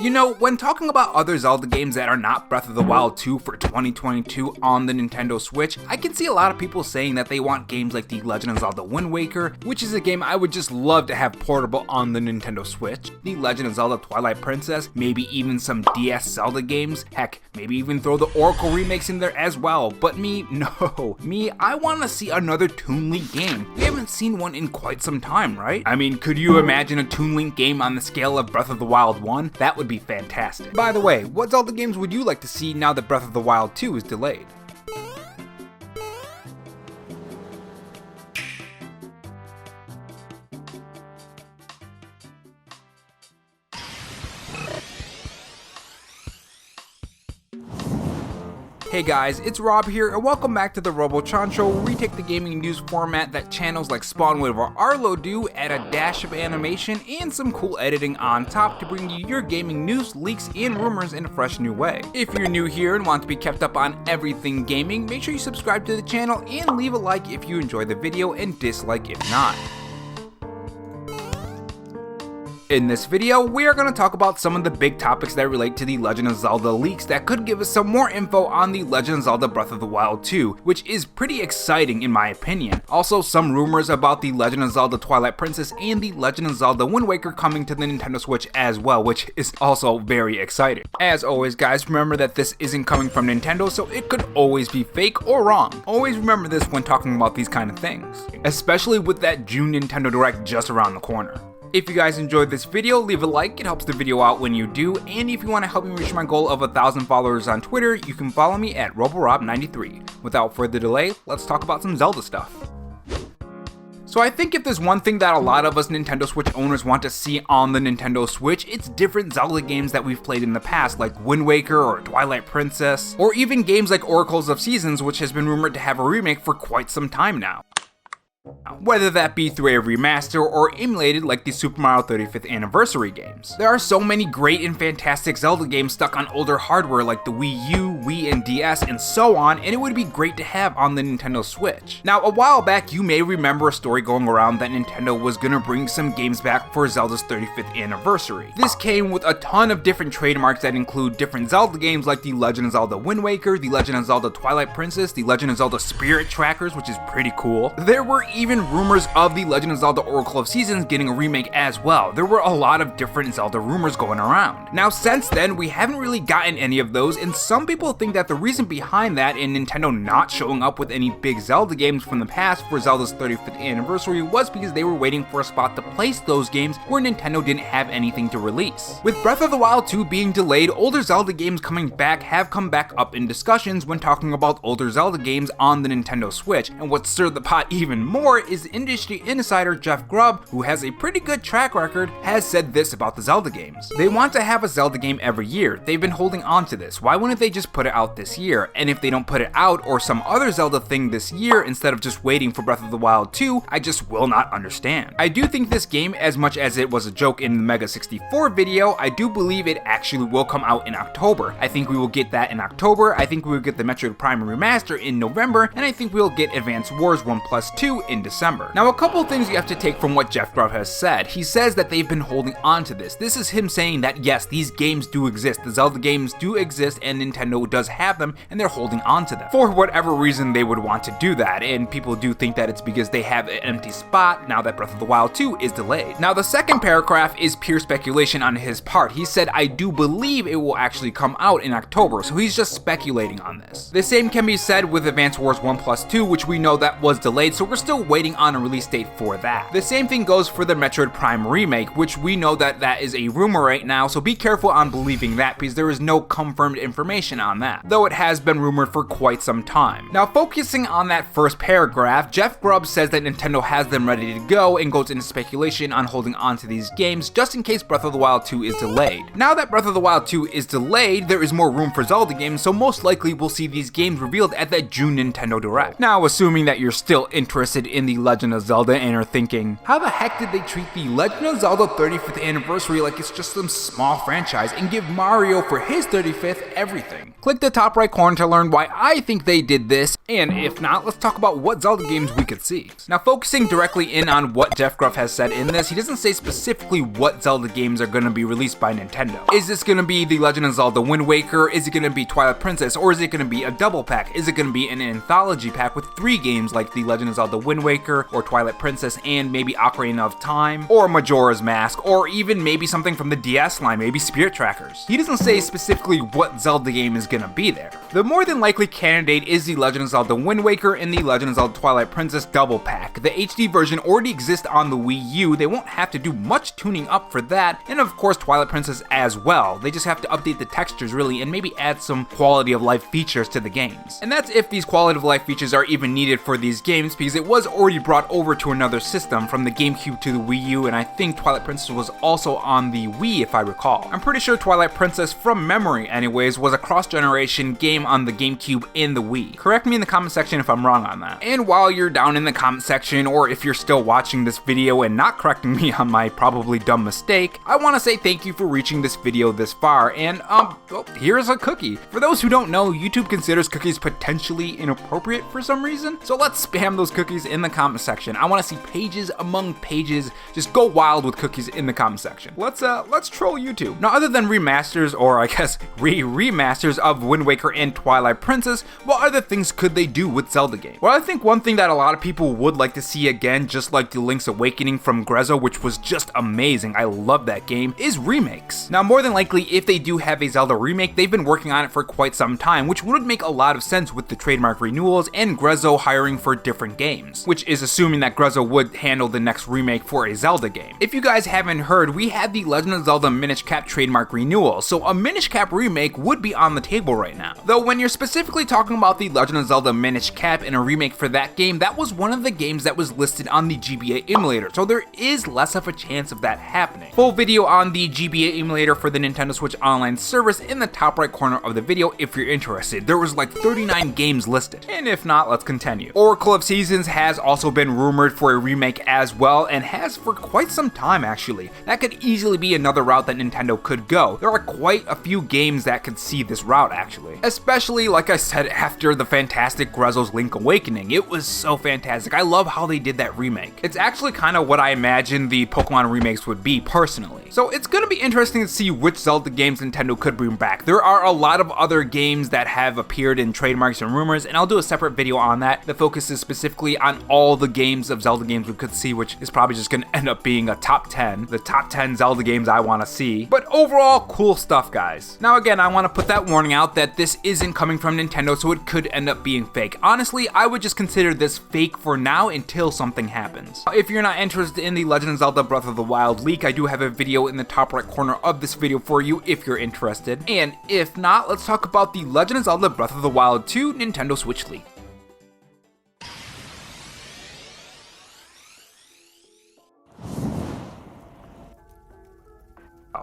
You know, when talking about other Zelda games that are not Breath of the Wild 2 for 2022 on the Nintendo Switch, I can see a lot of people saying that they want games like The Legend of Zelda Wind Waker, which is a game I would just love to have portable on the Nintendo Switch, The Legend of Zelda Twilight Princess, maybe even some DS Zelda games, heck, maybe even throw the Oracle remakes in there as well, but me, no. Me, I want to see another Toon Link game. We haven't seen one in quite some time, right? I mean, could you imagine a Toon Link game on the scale of Breath of the Wild 1? That would be fantastic. By the way, what Zelda games would you like to see now that Breath of the Wild 2 is delayed? Hey guys, it's Rob here, and welcome back to the Robo Show, where we take the gaming news format that channels like Spawnwave or Arlo do, add a dash of animation and some cool editing on top to bring you your gaming news, leaks, and rumors in a fresh new way. If you're new here and want to be kept up on everything gaming, make sure you subscribe to the channel and leave a like if you enjoy the video and dislike if not. In this video, we are going to talk about some of the big topics that relate to The Legend of Zelda leaks that could give us some more info on The Legend of Zelda Breath of the Wild 2, which is pretty exciting in my opinion. Also, some rumors about The Legend of Zelda Twilight Princess and The Legend of Zelda Wind Waker coming to the Nintendo Switch as well, which is also very exciting. As always guys, remember that this isn't coming from Nintendo, so it could always be fake or wrong. Always remember this when talking about these kind of things, especially with that June Nintendo Direct just around the corner. If you guys enjoyed this video, leave a like, it helps the video out when you do, and if you want to help me reach my goal of 1,000 followers on Twitter, you can follow me at RoboRob93. Without further delay, let's talk about some Zelda stuff. So I think if there's one thing that a lot of us Nintendo Switch owners want to see on the Nintendo Switch, it's different Zelda games that we've played in the past, like Wind Waker or Twilight Princess, or even games like Oracles of Seasons, which has been rumored to have a remake for quite some time now. Whether that be through a remaster or emulated like the Super Mario 35th Anniversary games. There are so many great and fantastic Zelda games stuck on older hardware like the Wii U, Wii and DS and so on, and it would be great to have on the Nintendo Switch. Now a while back you may remember a story going around that Nintendo was gonna bring some games back for Zelda's 35th anniversary. This came with a ton of different trademarks that include different Zelda games like The Legend of Zelda Wind Waker, The Legend of Zelda Twilight Princess, The Legend of Zelda Spirit Trackers, which is pretty cool. There were even rumors of The Legend of Zelda Oracle of Seasons getting a remake as well. There were a lot of different Zelda rumors going around. Now since then, we haven't really gotten any of those, and some people think that the reason behind that and Nintendo not showing up with any big Zelda games from the past for Zelda's 35th anniversary was because they were waiting for a spot to place those games where Nintendo didn't have anything to release. With Breath of the Wild 2 being delayed, older Zelda games coming back have come back up in discussions when talking about older Zelda games on the Nintendo Switch, and what stirred the pot even more is industry insider Jeff Grubb, who has a pretty good track record, has said this about the Zelda games. They want to have a Zelda game every year. They've been holding on to this. Why wouldn't they just put it out this year? And if they don't put it out or some other Zelda thing this year instead of just waiting for Breath of the Wild 2, I just will not understand. I do think this game, as much as it was a joke in the Mega 64 video, I do believe it actually will come out in October. I think we will get that in October, I think we will get the Metroid Prime Remaster in November, and I think we'll get Advance Wars 1+2 in December. Now a couple of things you have to take from what Jeff Grubb has said. He says that they've been holding on to this. This is him saying that yes, these games do exist. The Zelda games do exist and Nintendo does have them and they're holding on to them. For whatever reason they would want to do that, and people do think that it's because they have an empty spot now that Breath of the Wild 2 is delayed. Now the second paragraph is pure speculation on his part. He said, I do believe it will actually come out in October, so he's just speculating on this. The same can be said with Advance Wars 1+2, which we know that was delayed, so we're still waiting on a release date for that. The same thing goes for the Metroid Prime remake, which we know that that is a rumor right now, so be careful on believing that because there is no confirmed information on that, though it has been rumored for quite some time. Now focusing on that first paragraph, Jeff Grubb says that Nintendo has them ready to go and goes into speculation on holding on to these games just in case Breath of the Wild 2 is delayed. Now that Breath of the Wild 2 is delayed, there is more room for Zelda games, so most likely we'll see these games revealed at that June Nintendo Direct. Now assuming that you're still interested in The Legend of Zelda and are thinking, how the heck did they treat The Legend of Zelda 35th anniversary like it's just some small franchise and give Mario for his 35th everything? Click the top right corner to learn why I think they did this, and if not, let's talk about what Zelda games we could see. Now, focusing directly in on what Jeff Gruff has said in this, he doesn't say specifically what Zelda games are going to be released by Nintendo. Is this going to be The Legend of Zelda Wind Waker? Is it going to be Twilight Princess? Or is it going to be a double pack? Is it going to be an anthology pack with 3 games like The Legend of Zelda Wind Waker, or Twilight Princess and maybe Ocarina of Time, or Majora's Mask, or even maybe something from the DS line, maybe Spirit Trackers? He doesn't say specifically what Zelda game is going to be there. The more than likely candidate is The Legend of Zelda Wind Waker and The Legend of Zelda Twilight Princess double pack. The HD version already exists on the Wii U, they won't have to do much tuning up for that, and of course Twilight Princess as well. They just have to update the textures really and maybe add some quality of life features to the games. And that's if these quality of life features are even needed for these games, because it was already brought over to another system from the GameCube to the Wii U, and I think Twilight Princess was also on the Wii if I recall. I'm pretty sure Twilight Princess, from memory anyways, was a cross-generation game on the GameCube and the Wii. Correct me in the comment section if I'm wrong on that. And while you're down in the comment section, or if you're still watching this video and not correcting me on my probably dumb mistake, I want to say thank you for reaching this video this far, and here's a cookie. For those who don't know, YouTube considers cookies potentially inappropriate for some reason, so let's spam those cookies in the comment section. I want to see pages among pages, just go wild with cookies in the comment section. Let's troll YouTube. Now, other than remasters, or I guess remasters of Wind Waker and Twilight Princess, what other things could they do with Zelda games? Well, I think one thing that a lot of people would like to see again, just like the Link's Awakening from Grezzo, which was just amazing, I love that game, is remakes. Now, more than likely, if they do have a Zelda remake, they've been working on it for quite some time, which would make a lot of sense with the trademark renewals and Grezzo hiring for different games, which is assuming that Grezzo would handle the next remake for a Zelda game. If you guys haven't heard, we had the Legend of Zelda Minish Cap trademark renewal, so a Minish Cap remake would be on the table right now. Though when you're specifically talking about the Legend of Zelda Minish Cap and a remake for that game, that was one of the games that was listed on the GBA emulator, so there is less of a chance of that happening. Full video on the GBA emulator for the Nintendo Switch Online service in the top right corner of the video if you're interested. There was like 39 games listed. And if not, let's continue. Oracle of Seasons has also been rumored for a remake as well, and has for quite some time actually. That could easily be another route that Nintendo could go. There are quite a few games that could see this route actually. Especially, like I said, after the fantastic Grezzo's Link's Awakening. It was so fantastic. I love how they did that remake. It's actually kind of what I imagined the Pokemon remakes would be personally. So it's going to be interesting to see which Zelda games Nintendo could bring back. There are a lot of other games that have appeared in trademarks and rumors, and I'll do a separate video on that focuses specifically on all the games of Zelda games we could see, which is probably just going to end up being a top 10, the top 10 Zelda games I want to see. But overall, cool stuff, guys. Now again, I want to put that warning out that this isn't coming from Nintendo, so it could end up being fake. Honestly, I would just consider this fake for now until something happens. If you're not interested in the Legend of Zelda Breath of the Wild leak, I do have a video in the top right corner of this video for you if you're interested. And if not, let's talk about the Legend of Zelda Breath of the Wild 2 Nintendo Switch leak.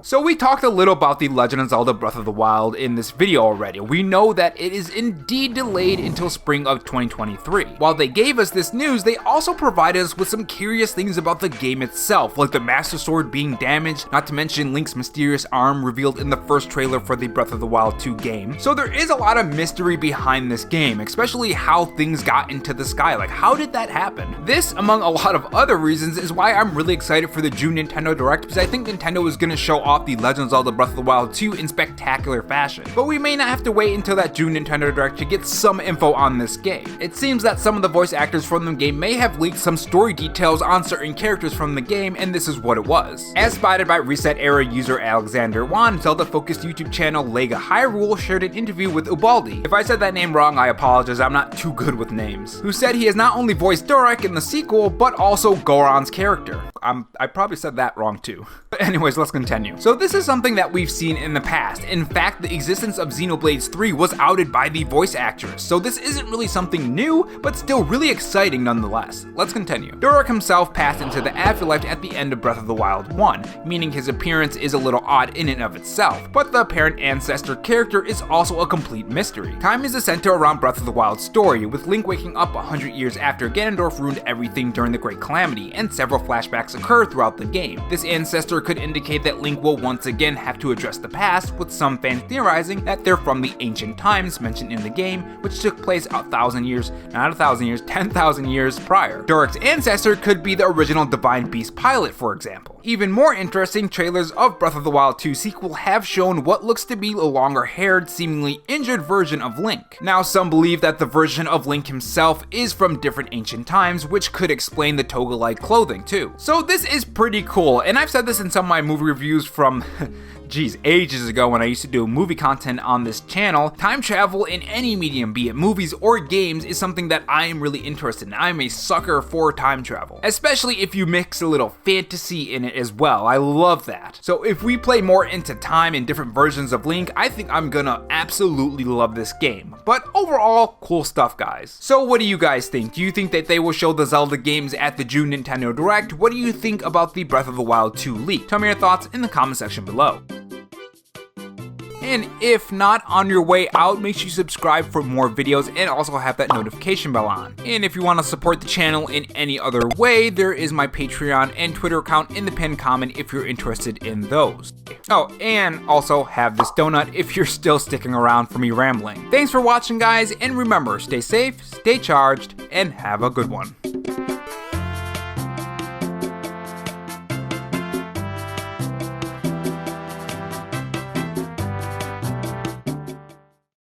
So we talked a little about the Legend of Zelda Breath of the Wild in this video already. We know that it is indeed delayed until spring of 2023. While they gave us this news, they also provided us with some curious things about the game itself, like the Master Sword being damaged, not to mention Link's mysterious arm revealed in the first trailer for the Breath of the Wild 2 game. So there is a lot of mystery behind this game, especially how things got into the sky, like how did that happen? This, among a lot of other reasons, is why I'm really excited for the June Nintendo Direct, because I think Nintendo is going to show off the Legend of Zelda Breath of the Wild 2 in spectacular fashion. But we may not have to wait until that June Nintendo Direct to get some info on this game. It seems that some of the voice actors from the game may have leaked some story details on certain characters from the game, and this is what it was. As spotted by Reset Era user Alexander Wan, Zelda-focused YouTube channel Lega Hyrule shared an interview with Ubaldi. If I said that name wrong, I apologize, I'm not too good with names. Who said he has not only voiced Dorek in the sequel, but also Goron's character. I probably said that wrong too. But anyways, let's continue. So this is something that we've seen in the past. In fact, the existence of Xenoblade 3 was outed by the voice actress, so this isn't really something new, but still really exciting nonetheless. Let's continue. Durak himself passed into the afterlife at the end of Breath of the Wild 1, meaning his appearance is a little odd in and of itself, but the apparent ancestor character is also a complete mystery. Time is the center around Breath of the Wild's story, with Link waking up 100 years after Ganondorf ruined everything during the Great Calamity, and several flashbacks occur throughout the game. This ancestor could indicate that Link will once again have to address the past, with some fans theorizing that they're from the ancient times mentioned in the game, which took place 10,000 years, not 1,000 years, 10,000 years prior. Durak's ancestor could be the original Divine Beast pilot, for example. Even more interesting, trailers of Breath of the Wild 2 sequel have shown what looks to be a longer-haired, seemingly injured version of Link. Now, some believe that the version of Link himself is from different ancient times, which could explain the toga-like clothing too. So this is pretty cool, and I've said this in some of my movie reviews from ages ago when I used to do movie content on this channel. Time travel in any medium, be it movies or games, is something that I am really interested in. I'm a sucker for time travel, especially if you mix a little fantasy in it as well. I love that. So if we play more into time and different versions of Link, I think I'm gonna absolutely love this game. But overall, cool stuff, guys. So what do you guys think? Do you think that they will show the Zelda games at the June Nintendo Direct? What do you think about the Breath of the Wild 2 leak? Tell me your thoughts in the comment section below. And if not, on your way out, make sure you subscribe for more videos and also have that notification bell on. And if you want to support the channel in any other way, there is my Patreon and Twitter account in the pinned comment if you're interested in those. Oh, and also have this donut if you're still sticking around for me rambling. Thanks for watching, guys, and remember, stay safe, stay charged, and have a good one.